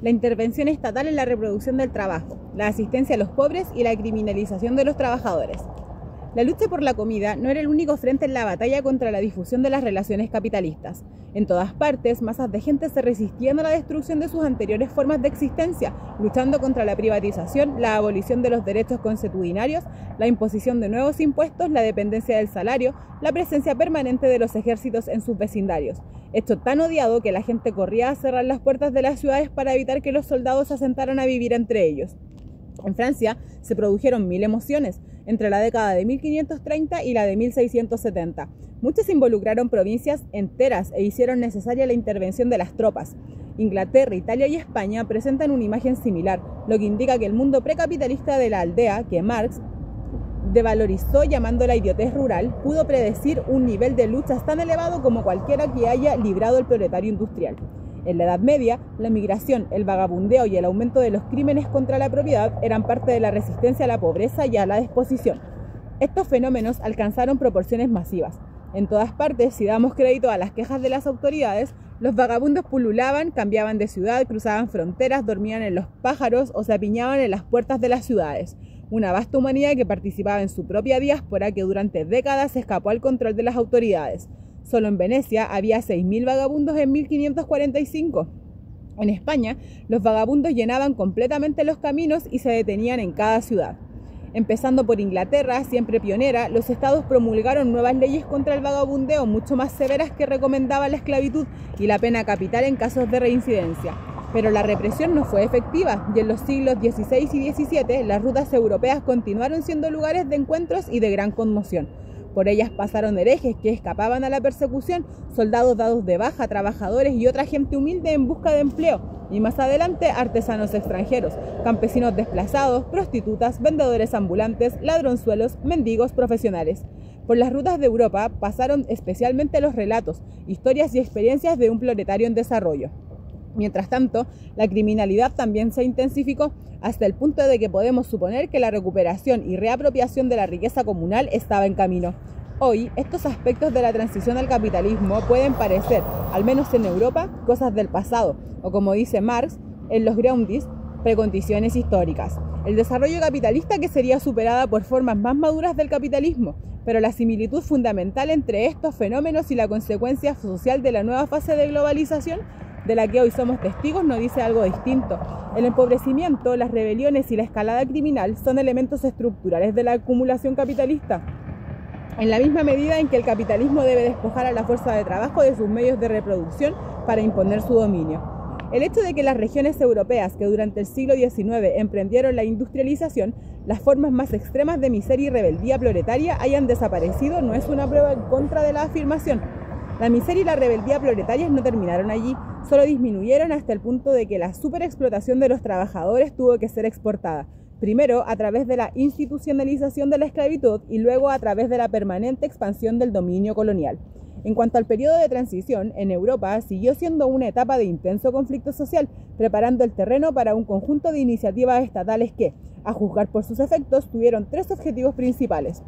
la intervención estatal en la reproducción del trabajo, la asistencia a los pobres y la criminalización de los trabajadores. La lucha por la comida no era el único frente en la batalla contra la difusión de las relaciones capitalistas. En todas partes, masas de gente se resistían a la destrucción de sus anteriores formas de existencia, luchando contra la privatización, la abolición de los derechos consuetudinarios, la imposición de nuevos impuestos, la dependencia del salario, la presencia permanente de los ejércitos en sus vecindarios. Hecho tan odiado que la gente corría a cerrar las puertas de las ciudades para evitar que los soldados se asentaran a vivir entre ellos. En Francia se produjeron 1000 emociones entre la década de 1530 y la de 1670. Muchos involucraron provincias enteras e hicieron necesaria la intervención de las tropas. Inglaterra, Italia y España presentan una imagen similar, lo que indica que el mundo precapitalista de la aldea, que Marx devalorizó llamando la idiotez rural, pudo predecir un nivel de luchas tan elevado como cualquiera que haya librado el proletario industrial. En la Edad Media, la migración, el vagabundeo y el aumento de los crímenes contra la propiedad eran parte de la resistencia a la pobreza y a la desposesión. Estos fenómenos alcanzaron proporciones masivas. En todas partes, si damos crédito a las quejas de las autoridades, los vagabundos pululaban, cambiaban de ciudad, cruzaban fronteras, dormían en los pájaros o se apiñaban en las puertas de las ciudades. Una vasta humanidad que participaba en su propia diáspora que durante décadas escapó al control de las autoridades. Solo en Venecia había 6.000 vagabundos en 1545. En España, los vagabundos llenaban completamente los caminos y se detenían en cada ciudad. Empezando por Inglaterra, siempre pionera, los estados promulgaron nuevas leyes contra el vagabundeo mucho más severas que recomendaban la esclavitud y la pena capital en casos de reincidencia. Pero la represión no fue efectiva y en los siglos XVI y XVII las rutas europeas continuaron siendo lugares de encuentros y de gran conmoción. Por ellas pasaron herejes que escapaban a la persecución, soldados dados de baja, trabajadores y otra gente humilde en busca de empleo, y más adelante artesanos extranjeros, campesinos desplazados, prostitutas, vendedores ambulantes, ladronzuelos, mendigos profesionales. Por las rutas de Europa pasaron especialmente los relatos, historias y experiencias de un proletario en desarrollo. Mientras tanto, la criminalidad también se intensificó hasta el punto de que podemos suponer que la recuperación y reapropiación de la riqueza comunal estaba en camino. Hoy, estos aspectos de la transición al capitalismo pueden parecer, al menos en Europa, cosas del pasado, o como dice Marx, en los Grundrisse, precondiciones históricas. El desarrollo capitalista que sería superada por formas más maduras del capitalismo, pero la similitud fundamental entre estos fenómenos y la consecuencia social de la nueva fase de globalización de la que hoy somos testigos nos dice algo distinto. El empobrecimiento, las rebeliones y la escalada criminal son elementos estructurales de la acumulación capitalista. En la misma medida en que el capitalismo debe despojar a la fuerza de trabajo de sus medios de reproducción para imponer su dominio. El hecho de que las regiones europeas que durante el siglo XIX emprendieron la industrialización, las formas más extremas de miseria y rebeldía proletaria hayan desaparecido no es una prueba en contra de la afirmación. La miseria y la rebeldía proletarias no terminaron allí, solo disminuyeron hasta el punto de que la superexplotación de los trabajadores tuvo que ser exportada, primero a través de la institucionalización de la esclavitud y luego a través de la permanente expansión del dominio colonial. En cuanto al periodo de transición, en Europa siguió siendo una etapa de intenso conflicto social, preparando el terreno para un conjunto de iniciativas estatales que, a juzgar por sus efectos, tuvieron 3 objetivos principales.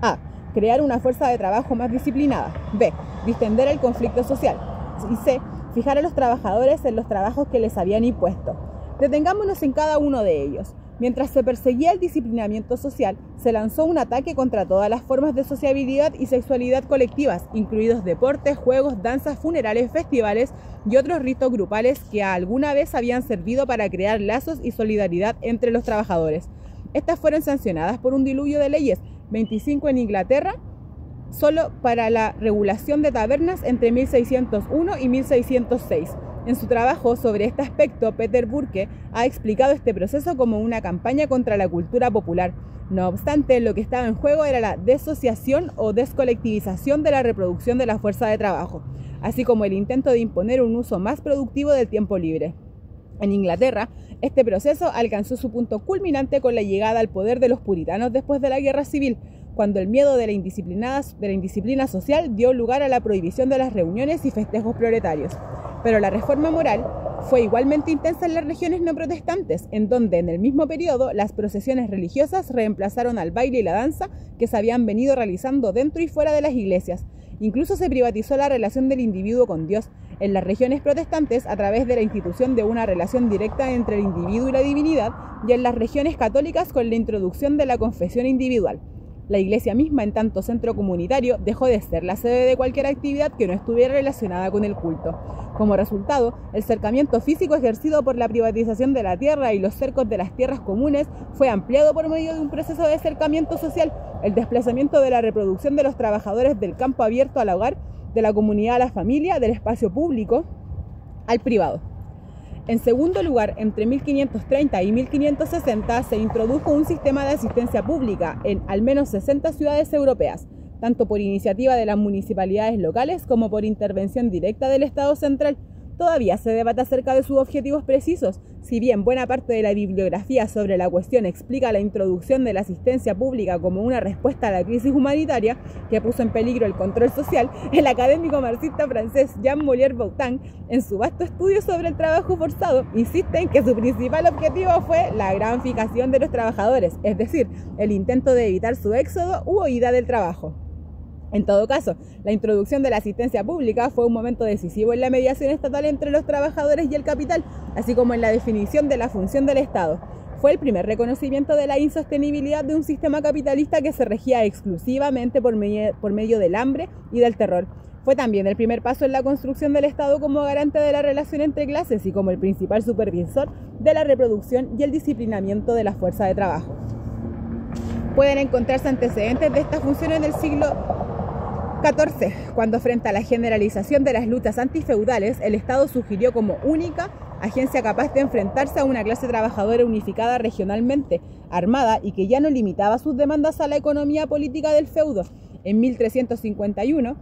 A. Crear una fuerza de trabajo más disciplinada. B. Distender el conflicto social. Y C. Fijar a los trabajadores en los trabajos que les habían impuesto. Detengámonos en cada uno de ellos. Mientras se perseguía el disciplinamiento social, se lanzó un ataque contra todas las formas de sociabilidad y sexualidad colectivas, incluidos deportes, juegos, danzas, funerales, festivales y otros ritos grupales que alguna vez habían servido para crear lazos y solidaridad entre los trabajadores. Estas fueron sancionadas por un diluvio de leyes, 25 en Inglaterra, solo para la regulación de tabernas entre 1601 y 1606. En su trabajo sobre este aspecto, Peter Burke ha explicado este proceso como una campaña contra la cultura popular. No obstante, lo que estaba en juego era la desociación o descolectivización de la reproducción de la fuerza de trabajo, así como el intento de imponer un uso más productivo del tiempo libre. En Inglaterra, este proceso alcanzó su punto culminante con la llegada al poder de los puritanos después de la Guerra Civil, cuando el miedo de la indisciplina social dio lugar a la prohibición de las reuniones y festejos proletarios. Pero la reforma moral fue igualmente intensa en las regiones no protestantes, en donde en el mismo periodo las procesiones religiosas reemplazaron al baile y la danza que se habían venido realizando dentro y fuera de las iglesias. Incluso se privatizó la relación del individuo con Dios. en las regiones protestantes a través de la institución de una relación directa entre el individuo y la divinidad, y en las regiones católicas con la introducción de la confesión individual. La Iglesia misma, en tanto centro comunitario, dejó de ser la sede de cualquier actividad que no estuviera relacionada con el culto. Como resultado, el cercamiento físico ejercido por la privatización de la tierra y los cercos de las tierras comunes fue ampliado por medio de un proceso de cercamiento social, el desplazamiento de la reproducción de los trabajadores del campo abierto al hogar, de la comunidad a la familia, del espacio público al privado. En segundo lugar, entre 1530 y 1560 se introdujo un sistema de asistencia pública en al menos 60 ciudades europeas, tanto por iniciativa de las municipalidades locales como por intervención directa del Estado central. Todavía se debate acerca de sus objetivos precisos, si bien buena parte de la bibliografía sobre la cuestión explica la introducción de la asistencia pública como una respuesta a la crisis humanitaria que puso en peligro el control social. El académico marxista francés Jean Molière-Boutin, en su vasto estudio sobre el trabajo forzado, insiste en que su principal objetivo fue la gratificación de los trabajadores, es decir, el intento de evitar su éxodo u huida del trabajo. En todo caso, la introducción de la asistencia pública fue un momento decisivo en la mediación estatal entre los trabajadores y el capital, así como en la definición de la función del Estado. Fue el primer reconocimiento de la insostenibilidad de un sistema capitalista que se regía exclusivamente por medio del hambre y del terror. Fue también el primer paso en la construcción del Estado como garante de la relación entre clases y como el principal supervisor de la reproducción y el disciplinamiento de la fuerza de trabajo. Pueden encontrarse antecedentes de esta función en el siglo XIV, cuando frente a la generalización de las luchas antifeudales, el Estado sugirió como única agencia capaz de enfrentarse a una clase trabajadora unificada regionalmente, armada y que ya no limitaba sus demandas a la economía política del feudo. En 1351,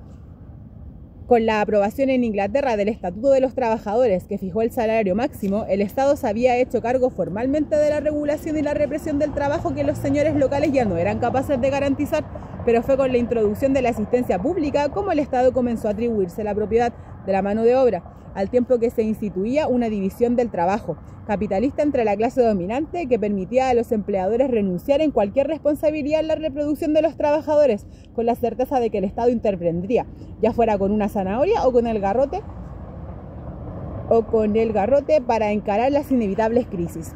con la aprobación en Inglaterra del Estatuto de los Trabajadores, que fijó el salario máximo, el Estado se había hecho cargo formalmente de la regulación y la represión del trabajo que los señores locales ya no eran capaces de garantizar, pero fue con la introducción de la asistencia pública como el Estado comenzó a atribuirse la propiedad de la mano de obra, al tiempo que se instituía una división del trabajo capitalista entre la clase dominante que permitía a los empleadores renunciar en cualquier responsabilidad en la reproducción de los trabajadores, con la certeza de que el Estado intervendría, ya fuera con una zanahoria o con el garrote para encarar las inevitables crisis.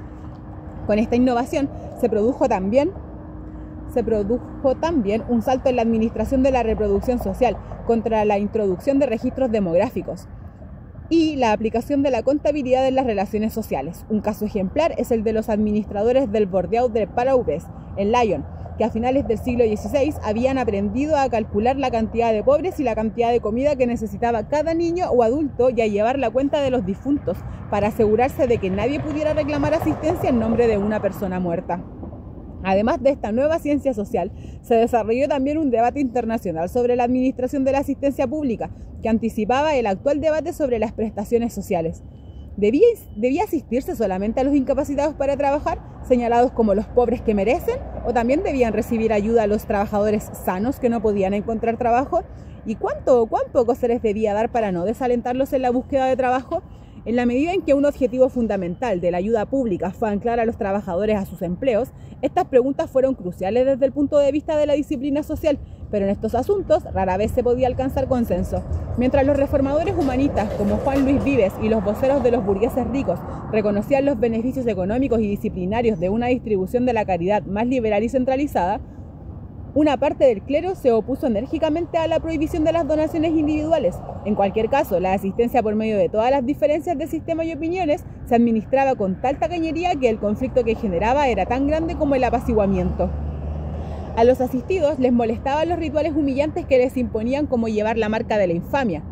Con esta innovación se produjo también un salto en la administración de la reproducción social contra la introducción de registros demográficos y la aplicación de la contabilidad en las relaciones sociales. Un caso ejemplar es el de los administradores del Bordeaux de Paroubes, en Lyon, que a finales del siglo XVI habían aprendido a calcular la cantidad de pobres y la cantidad de comida que necesitaba cada niño o adulto y a llevar la cuenta de los difuntos para asegurarse de que nadie pudiera reclamar asistencia en nombre de una persona muerta. Además de esta nueva ciencia social, se desarrolló también un debate internacional sobre la administración de la asistencia pública, que anticipaba el actual debate sobre las prestaciones sociales. ¿Debía asistirse solamente a los incapacitados para trabajar, señalados como los pobres que merecen, o también debían recibir ayuda a los trabajadores sanos que no podían encontrar trabajo? ¿Y cuán poco se les debía dar para no desalentarlos en la búsqueda de trabajo? En la medida en que un objetivo fundamental de la ayuda pública fue anclar a los trabajadores a sus empleos, estas preguntas fueron cruciales desde el punto de vista de la disciplina social, pero en estos asuntos rara vez se podía alcanzar consenso. Mientras los reformadores humanistas como Juan Luis Vives y los voceros de los burgueses ricos reconocían los beneficios económicos y disciplinarios de una distribución de la caridad más liberal y centralizada, una parte del clero se opuso enérgicamente a la prohibición de las donaciones individuales. En cualquier caso, la asistencia por medio de todas las diferencias de sistema y opiniones se administraba con tal tacañería que el conflicto que generaba era tan grande como el apaciguamiento. A los asistidos les molestaban los rituales humillantes que les imponían, como llevar la marca de la infamia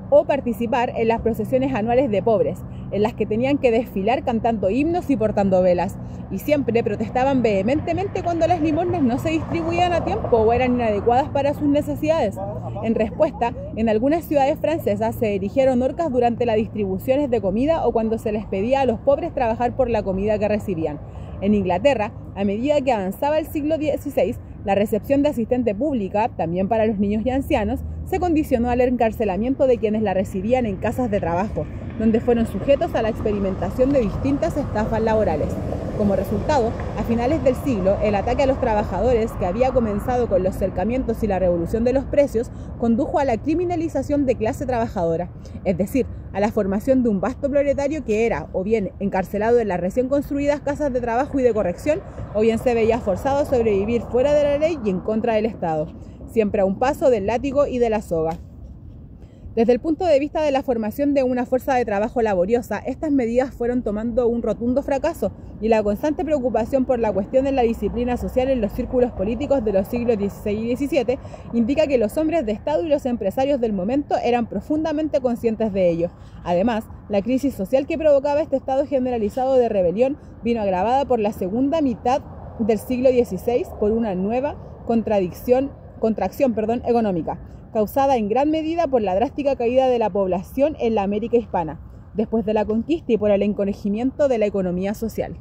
o participar en las procesiones anuales de pobres, en las que tenían que desfilar cantando himnos y portando velas, y siempre protestaban vehementemente cuando las limosnas no se distribuían a tiempo o eran inadecuadas para sus necesidades. En respuesta, en algunas ciudades francesas se erigieron horcas durante las distribuciones de comida o cuando se les pedía a los pobres trabajar por la comida que recibían. En Inglaterra, a medida que avanzaba el siglo XVI, la recepción de asistente pública, también para los niños y ancianos, se condicionó al encarcelamiento de quienes la recibían en casas de trabajo, donde fueron sujetos a la experimentación de distintas estafas laborales. Como resultado, a finales del siglo, el ataque a los trabajadores, que había comenzado con los cercamientos y la revolución de los precios, condujo a la criminalización de clase trabajadora, es decir, a la formación de un vasto proletario que era o bien encarcelado en las recién construidas casas de trabajo y de corrección, o bien se veía forzado a sobrevivir fuera de la ley y en contra del Estado, siempre a un paso del látigo y de la soga. Desde el punto de vista de la formación de una fuerza de trabajo laboriosa, estas medidas fueron tomando un rotundo fracaso, y la constante preocupación por la cuestión de la disciplina social en los círculos políticos de los siglos XVI y XVII indica que los hombres de Estado y los empresarios del momento eran profundamente conscientes de ello. Además, la crisis social que provocaba este estado generalizado de rebelión vino agravada por la segunda mitad del siglo XVI por una nueva contracción económica, causada en gran medida por la drástica caída de la población en la América hispana, después de la conquista y por el encorajamiento de la economía social.